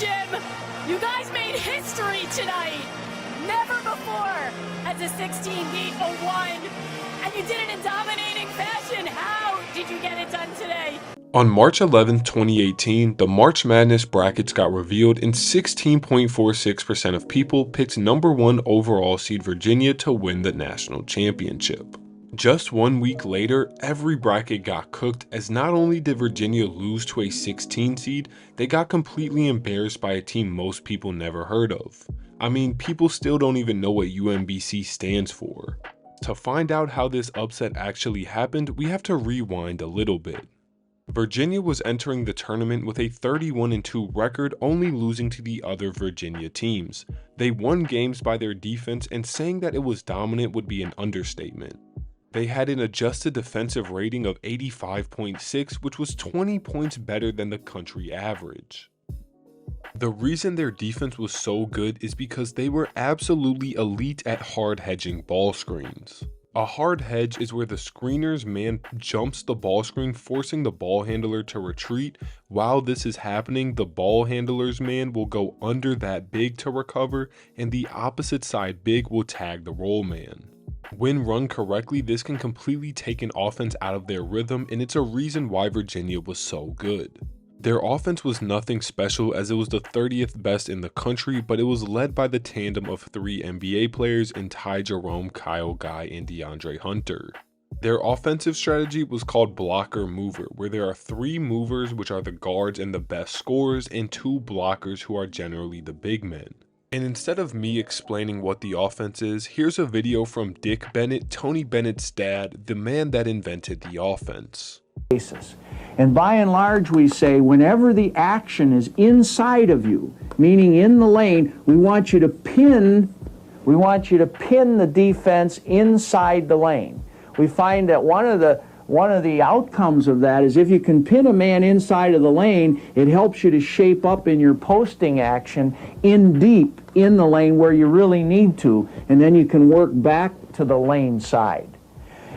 Jim. You guys made history tonight. Never before has a 16 beat a 1. And you did it in dominating fashion. How did you get it done today? On March 11, 2018, the March Madness brackets got revealed and 16.46% of people picked #1 overall seed Virginia to win the national championship. Just 1 week later, every bracket got cooked as not only did Virginia lose to a 16 seed, they got completely embarrassed by a team most people never heard of. I mean, people still don't even know what UMBC stands for. To find out how this upset actually happened, we have to rewind a little bit. Virginia was entering the tournament with a 31-2 record, only losing to the other Virginia teams. They won games by their defense, and saying that it was dominant would be an understatement. They had an adjusted defensive rating of 85.6, which was 20 points better than the country average. The reason their defense was so good is because they were absolutely elite at hard hedging ball screens. A hard hedge is where the screener's man jumps the ball screen, forcing the ball handler to retreat. While this is happening, the ball handler's man will go under that big to recover, and the opposite side big will tag the roll man. When run correctly, this can completely take an offense out of their rhythm, and it's a reason why Virginia was so good. Their offense was nothing special as it was the 30th best in the country, but it was led by the tandem of 3 NBA players in Ty Jerome, Kyle Guy, and DeAndre Hunter. Their offensive strategy was called blocker mover, where there are 3 movers, which are the guards and the best scorers, and 2 blockers who are generally the big men. And instead of me explaining what the offense is, here's a video from Dick Bennett, Tony Bennett's dad, the man that invented the offense. And by and large, we say whenever the action is inside of you, meaning in the lane, we want you to pin the defense inside the lane. We find that one of the outcomes of that is if you can pin a man inside of the lane, it helps you to shape up in your posting action in deep in the lane where you really need to, and then you can work back to the lane side.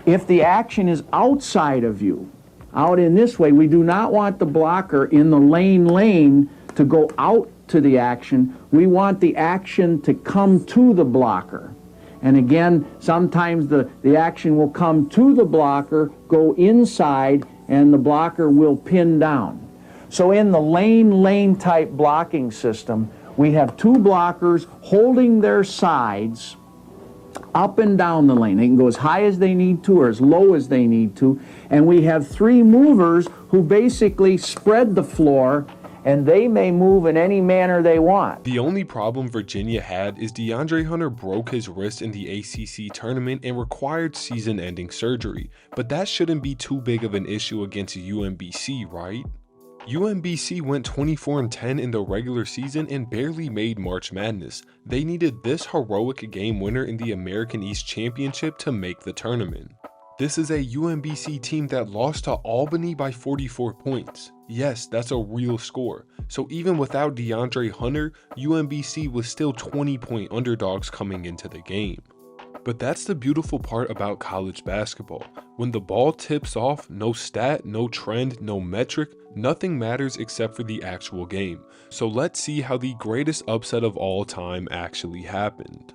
If the action is outside of you, out in this way, we do not want the blocker in the lane to go out to the action. We want the action to come to the blocker. And again, sometimes the action will come to the blocker, go inside, and the blocker will pin down. So in the lane type blocking system, we have 2 blockers holding their sides up and down the lane. They can go as high as they need to or as low as they need to. And we have 3 movers who basically spread the floor, and they may move in any manner they want. The only problem Virginia had is DeAndre Hunter broke his wrist in the ACC tournament and required season-ending surgery, but that shouldn't be too big of an issue against UMBC, right? UMBC went 24-10 in the regular season and barely made March Madness. They needed this heroic game winner in the American East Championship to make the tournament. This is a UMBC team that lost to Albany by 44 points. Yes, that's a real score. So even without DeAndre Hunter, UMBC was still 20-point underdogs coming into the game. But that's the beautiful part about college basketball. When the ball tips off, no stat, no trend, no metric, nothing matters except for the actual game. So let's see how the greatest upset of all time actually happened.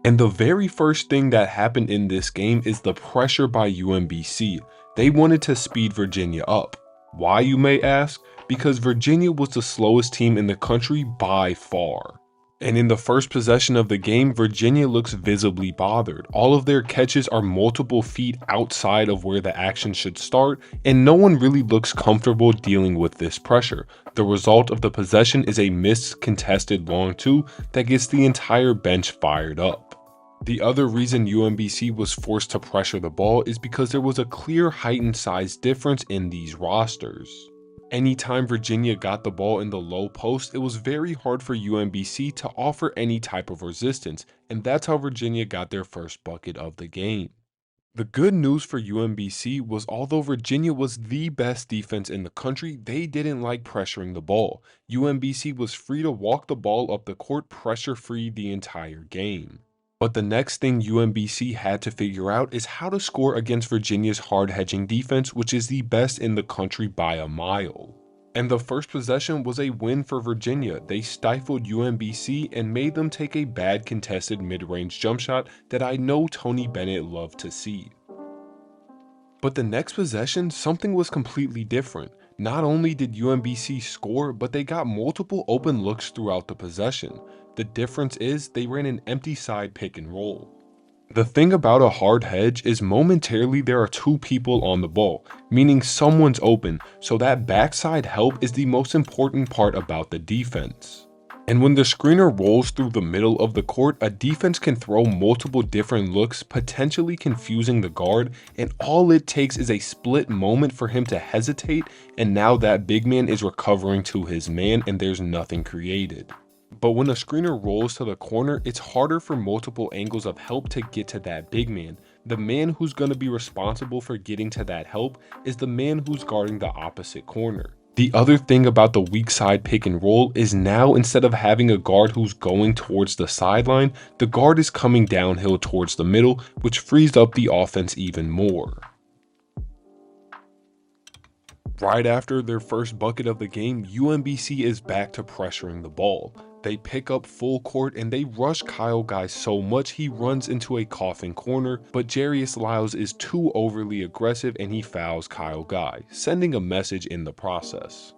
And the very first thing that happened in this game is the pressure by UMBC. They wanted to speed Virginia up. Why, you may ask? Because Virginia was the slowest team in the country by far. And in the first possession of the game, Virginia looks visibly bothered. All of their catches are multiple feet outside of where the action should start, and no one really looks comfortable dealing with this pressure. The result of the possession is a missed contested long 2 that gets the entire bench fired up. The other reason UMBC was forced to pressure the ball is because there was a clear heightened size difference in these rosters. Anytime Virginia got the ball in the low post, it was very hard for UMBC to offer any type of resistance, and that's how Virginia got their first bucket of the game. The good news for UMBC was although Virginia was the best defense in the country, they didn't like pressuring the ball. UMBC was free to walk the ball up the court pressure-free the entire game. But the next thing UMBC had to figure out is how to score against Virginia's hard hedging defense, which is the best in the country by a mile. And the first possession was a win for Virginia. They stifled UMBC and made them take a bad contested mid-range jump shot that I know Tony Bennett loved to see. But the next possession, something was completely different. Not only did UMBC score, but they got multiple open looks throughout the possession. The difference is they ran an empty side pick and roll. The thing about a hard hedge is momentarily there are two people on the ball, meaning someone's open, so that backside help is the most important part about the defense. And when the screener rolls through the middle of the court, a defense can throw multiple different looks, potentially confusing the guard, and all it takes is a split moment for him to hesitate, and now that big man is recovering to his man and there's nothing created. But when a screener rolls to the corner, it's harder for multiple angles of help to get to that big man. The man who's going to be responsible for getting to that help is the man who's guarding the opposite corner. The other thing about the weak side pick and roll is now instead of having a guard who's going towards the sideline, the guard is coming downhill towards the middle, which frees up the offense even more. Right after their first bucket of the game, UMBC is back to pressuring the ball. They pick up full court and they rush Kyle Guy so much he runs into a coffin corner, but Jarius Lyles is too overly aggressive and he fouls Kyle Guy, sending a message in the process.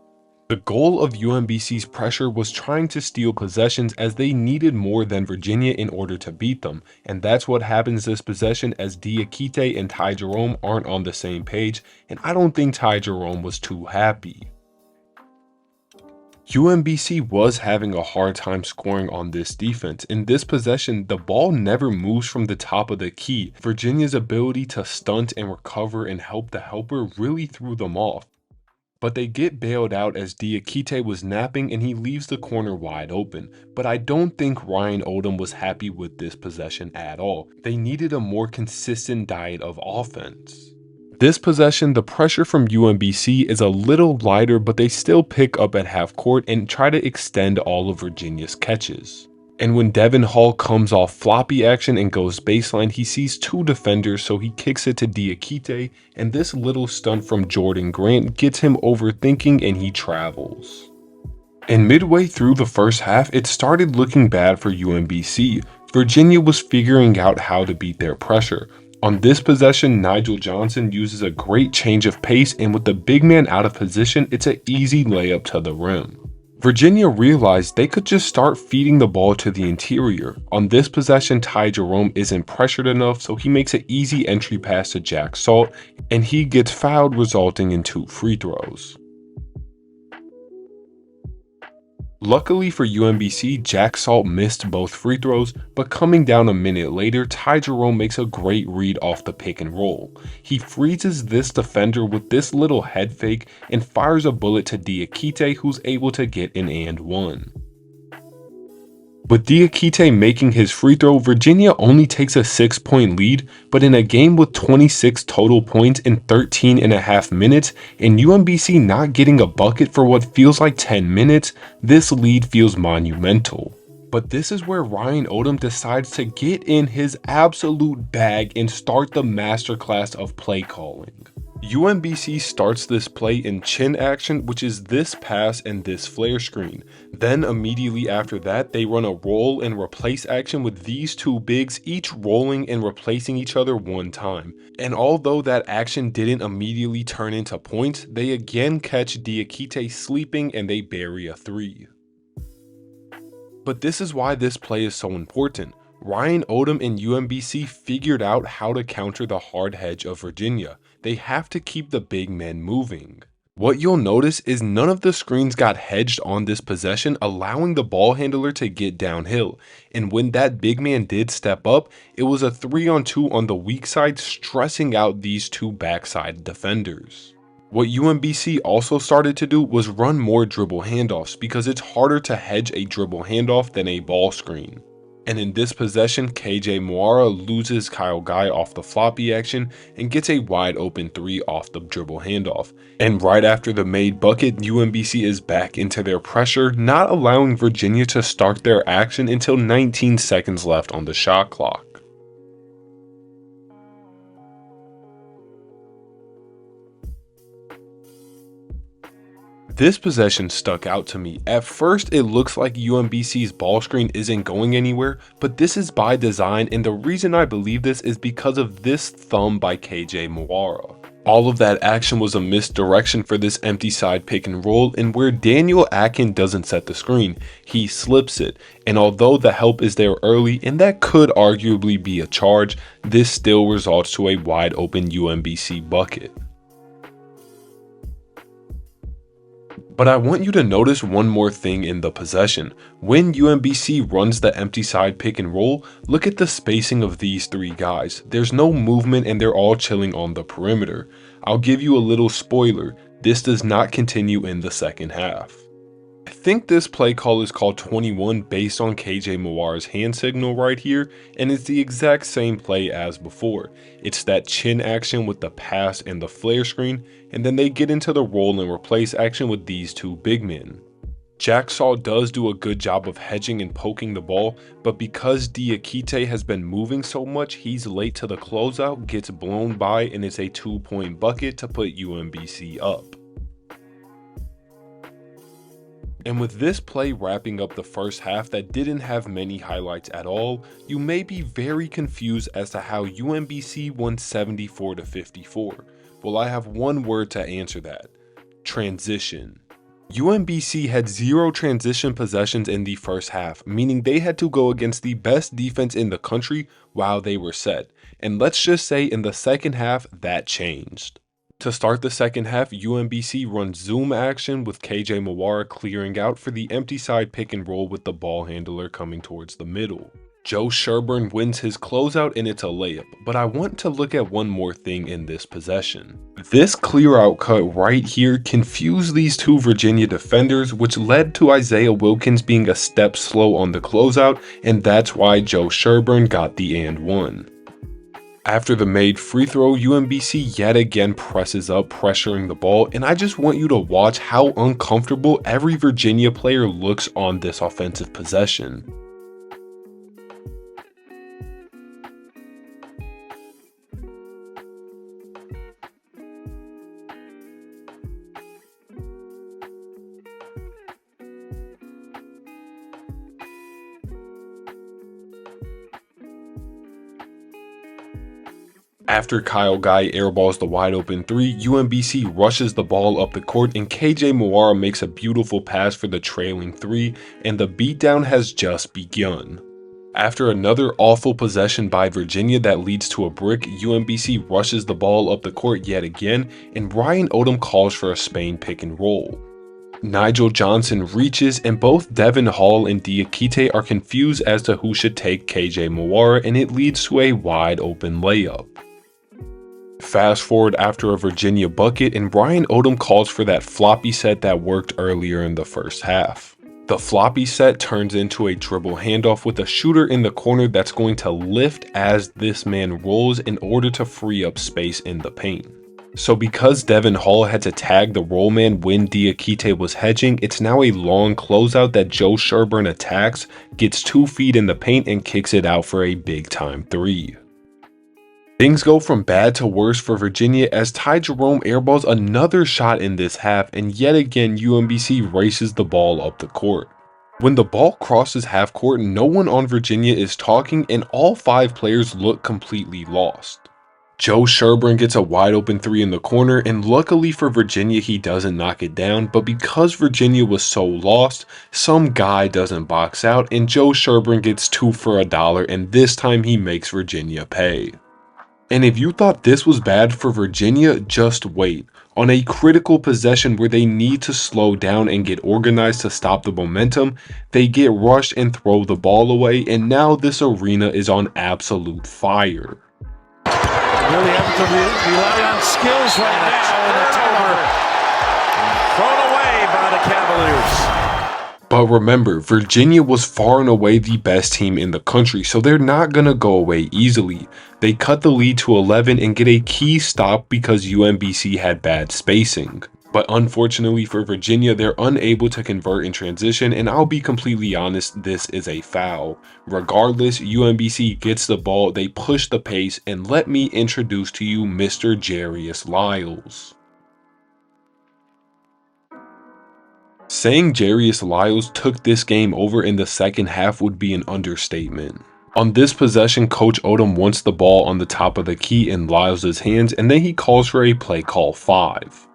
The goal of UMBC's pressure was trying to steal possessions as they needed more than Virginia in order to beat them, and that's what happens this possession as Diakite and Ty Jerome aren't on the same page, and I don't think Ty Jerome was too happy. UMBC was having a hard time scoring on this defense. In this possession, the ball never moves from the top of the key. Virginia's ability to stunt and recover and help the helper really threw them off. But they get bailed out as Diakite was napping and he leaves the corner wide open. But I don't think Ryan Odom was happy with this possession at all. They needed a more consistent diet of offense. This possession, the pressure from UMBC is a little lighter, but they still pick up at half court and try to extend all of Virginia's catches. And when Devin Hall comes off floppy action and goes baseline, he sees two defenders, so he kicks it to Diakite, and this little stunt from Jordan Grant gets him overthinking and he travels. And midway through the first half, it started looking bad for UMBC. Virginia was figuring out how to beat their pressure. On this possession, Nigel Johnson uses a great change of pace, and with the big man out of position, it's an easy layup to the rim. Virginia realized they could just start feeding the ball to the interior. On this possession, Ty Jerome isn't pressured enough, so he makes an easy entry pass to Jack Salt, and he gets fouled, resulting in 2 free throws. Luckily for UMBC, Jack Salt missed both free throws, but coming down a minute later, Ty Jerome makes a great read off the pick and roll. He freezes this defender with this little head fake and fires a bullet to Diakite, who's able to get an and one. With Diakite making his free throw, Virginia only takes a 6-point lead, but in a game with 26 total points in 13.5 minutes, and UMBC not getting a bucket for what feels like 10 minutes, this lead feels monumental. But this is where Ryan Odom decides to get in his absolute bag and start the masterclass of play calling. UMBC starts this play in chin action, which is this pass and this flare screen. Then immediately after that, they run a roll and replace action with these two bigs, each rolling and replacing each other one time. And although that action didn't immediately turn into points, they again catch Diakite sleeping and they bury a 3. But this is why this play is so important. Ryan Odom and UMBC figured out how to counter the hard hedge of Virginia. They have to keep the big men moving. What you'll notice is none of the screens got hedged on this possession, allowing the ball handler to get downhill. And when that big man did step up, it was a 3-on-2 on the weak side, stressing out these two backside defenders. What UMBC also started to do was run more dribble handoffs because it's harder to hedge a dribble handoff than a ball screen. And in this possession, KJ Moara loses Kyle Guy off the floppy action and gets a wide open 3 off the dribble handoff. And right after the made bucket, UMBC is back into their pressure, not allowing Virginia to start their action until 19 seconds left on the shot clock. This possession stuck out to me. At first, it looks like UMBC's ball screen isn't going anywhere, but this is by design, and the reason I believe this is because of this thumb by KJ Mawara. All of that action was a misdirection for this empty side pick and roll, and where Daniel Akin doesn't set the screen, he slips it, and although the help is there early, and that could arguably be a charge, this still results to a wide open UMBC bucket. But I want you to notice one more thing in the possession. When UMBC runs the empty side pick and roll, look at the spacing of these three guys. There's no movement and they're all chilling on the perimeter. I'll give you a little spoiler, this does not continue in the second half. I think this play call is called 21 based on KJ Mawara's hand signal right here, and it's the exact same play as before. It's that chin action with the pass and the flare screen, and then they get into the roll and replace action with these two big men. Jacksaw does do a good job of hedging and poking the ball, but because Diakite has been moving so much, he's late to the closeout, gets blown by, and it's a 2-point bucket to put UMBC up. And with this play wrapping up the first half that didn't have many highlights at all, you may be very confused as to how UMBC won 74-54. Well, I have one word to answer that: transition. UMBC had 0 transition possessions in the first half, meaning they had to go against the best defense in the country while they were set. And let's just say in the second half, that changed. To start the second half, UMBC runs zoom action with KJ Mawara clearing out for the empty side pick and roll with the ball handler coming towards the middle. Joe Sherburne wins his closeout and it's a layup, but I want to look at one more thing in this possession. This clear out cut right here confused these two Virginia defenders, which led to Isaiah Wilkins being a step slow on the closeout, and that's why Joe Sherburne got the and one. After the made free throw, UMBC yet again presses up, pressuring the ball, and I just want you to watch how uncomfortable every Virginia player looks on this offensive possession. After Kyle Guy airballs the wide open 3, UMBC rushes the ball up the court and KJ Mawara makes a beautiful pass for the trailing 3, and the beatdown has just begun. After another awful possession by Virginia that leads to a brick, UMBC rushes the ball up the court yet again, and Ryan Odom calls for a Spain pick and roll. Nigel Johnson reaches, and both Devin Hall and Diakite are confused as to who should take KJ Mawara, and it leads to a wide open layup. Fast forward after a Virginia bucket, and Ryan Odom calls for that floppy set that worked earlier in the first half. The floppy set turns into a dribble handoff with a shooter in the corner that's going to lift as this man rolls in order to free up space in the paint. So because Devin Hall had to tag the roll man when Diakite was hedging, it's now a long closeout that Joe Sherburne attacks, gets 2 feet in the paint, and kicks it out for a big time 3. Things go from bad to worse for Virginia as Ty Jerome airballs another shot in this half, and yet again UMBC races the ball up the court. When the ball crosses half court, no one on Virginia is talking and all 5 players look completely lost. Joe Sherburne gets a wide open 3 in the corner, and luckily for Virginia he doesn't knock it down, but because Virginia was so lost, some guy doesn't box out and Joe Sherburne gets 2 for $1, and this time he makes Virginia pay. And if you thought this was bad for Virginia, just wait. On a critical possession where they need to slow down and get organized to stop the momentum, they get rushed and throw the ball away, and now this arena is on absolute fire. Really having to rely on skills right now, and a turnover thrown away by the Cavaliers. But remember, Virginia was far and away the best team in the country, so they're not gonna go away easily. They cut the lead to 11 and get a key stop because UMBC had bad spacing. But unfortunately for Virginia, they're unable to convert in transition, and I'll be completely honest, this is a foul. Regardless, UMBC gets the ball, they push the pace, and let me introduce to you Mr. Jarius Lyles. Saying Jarius Lyles took this game over in the second half would be an understatement. On this possession, Coach Odom wants the ball on the top of the key in Lyles' hands, and then he calls for a play call 5.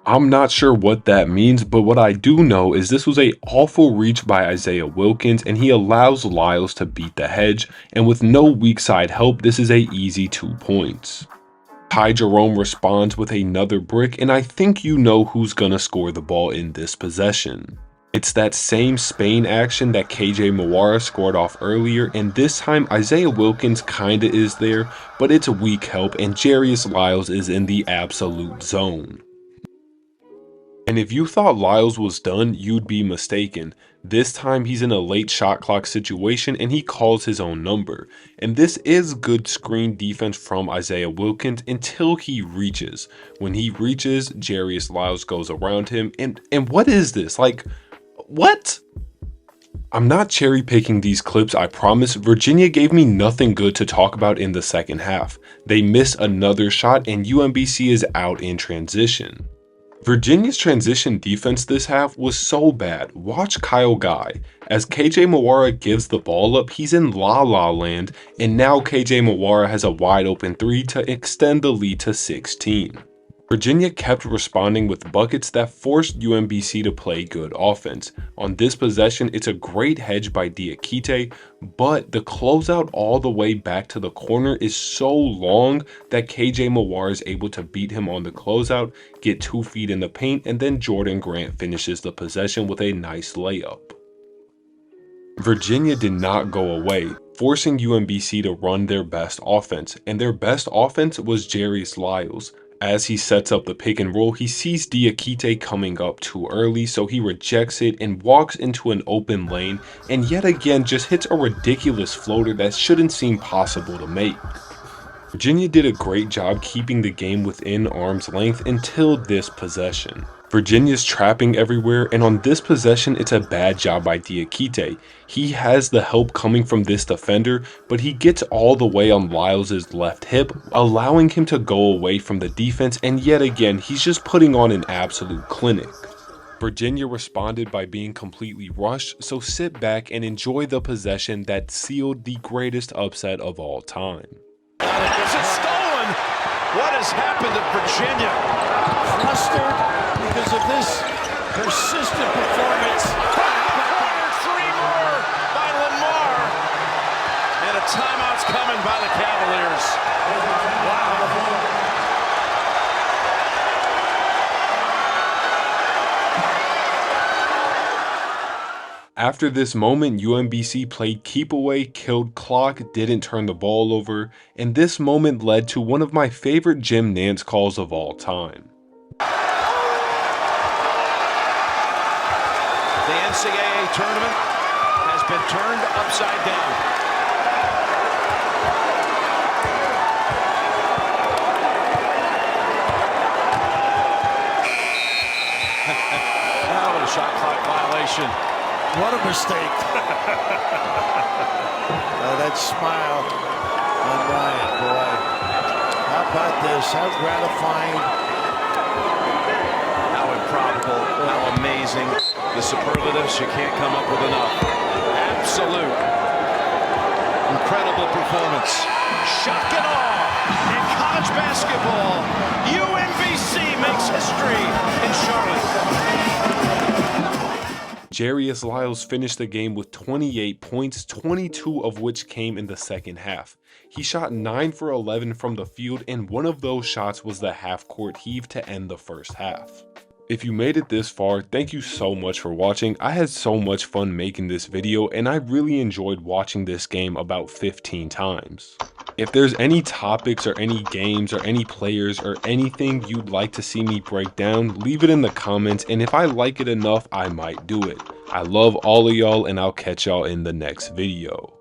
I'm not sure what that means, but what I do know is this was an awful reach by Isaiah Wilkins, and he allows Lyles to beat the hedge, and with no weak side help, this is an easy 2 points. Ty Jerome responds with another brick, and I think you know who's gonna score the ball in this possession. It's that same Spain action that KJ Mawara scored off earlier, and this time Isaiah Wilkins kinda is there, but it's weak help and Jarius Lyles is in the absolute zone. And if you thought Lyles was done, you'd be mistaken. This time he's in a late shot clock situation and he calls his own number. And this is good screen defense from Isaiah Wilkins until he reaches. When he reaches, Jarius Lyles goes around him. And what is this? Like, what? I'm not cherry picking these clips, I promise. Virginia gave me nothing good to talk about in the second half. They miss another shot and UMBC is out in transition. Virginia's transition defense this half was so bad. Watch Kyle Guy. As KJ Mawara gives the ball up, he's in la la land, and now KJ Mawara has a wide open 3 to extend the lead to 16. Virginia kept responding with buckets that forced UMBC to play good offense. On this possession, it's a great hedge by Diakite, but the closeout all the way back to the corner is so long that KJ Mawara is able to beat him on the closeout, get 2 feet in the paint, and then Jordan Grant finishes the possession with a nice layup. Virginia did not go away, forcing UMBC to run their best offense, and their best offense was Jarius Lyles. As he sets up the pick and roll, he sees Diakite coming up too early, so he rejects it and walks into an open lane, and yet again just hits a ridiculous floater that shouldn't seem possible to make. Virginia did a great job keeping the game within arm's length until this possession. Virginia's trapping everywhere, and on this possession it's a bad job by Diakite. He has the help coming from this defender, but he gets all the way on Lyles' left hip, allowing him to go away from the defense, and yet again he's just putting on an absolute clinic. Virginia responded by being completely rushed, so sit back and enjoy the possession that sealed the greatest upset of all time. Is it stolen? What has happened to Virginia? Flustered because of this persistent performance. Corner 3 more by Lamar. And a timeout's coming by the Cavaliers. Wow. After this moment, UMBC played keep away, killed clock, didn't turn the ball over, and this moment led to one of my favorite Jim Nantz calls of all time. The NCAA tournament has been turned upside down. That was a shot clock violation. What a mistake. That smile on Ryan, boy. How about this? How gratifying. How improbable, how amazing. The superlatives, you can't come up with enough. Absolute. Incredible performance. Shock and awe in college basketball. UMBC makes history in Charlotte. Jarius Lyles finished the game with 28 points, 22 of which came in the second half. He shot 9 for 11 from the field, and one of those shots was the half-court heave to end the first half. If you made it this far, thank you so much for watching. I had so much fun making this video, and I really enjoyed watching this game about 15 times. If there's any topics or any games or any players or anything you'd like to see me break down, leave it in the comments, and if I like it enough, I might do it. I love all of y'all, and I'll catch y'all in the next video.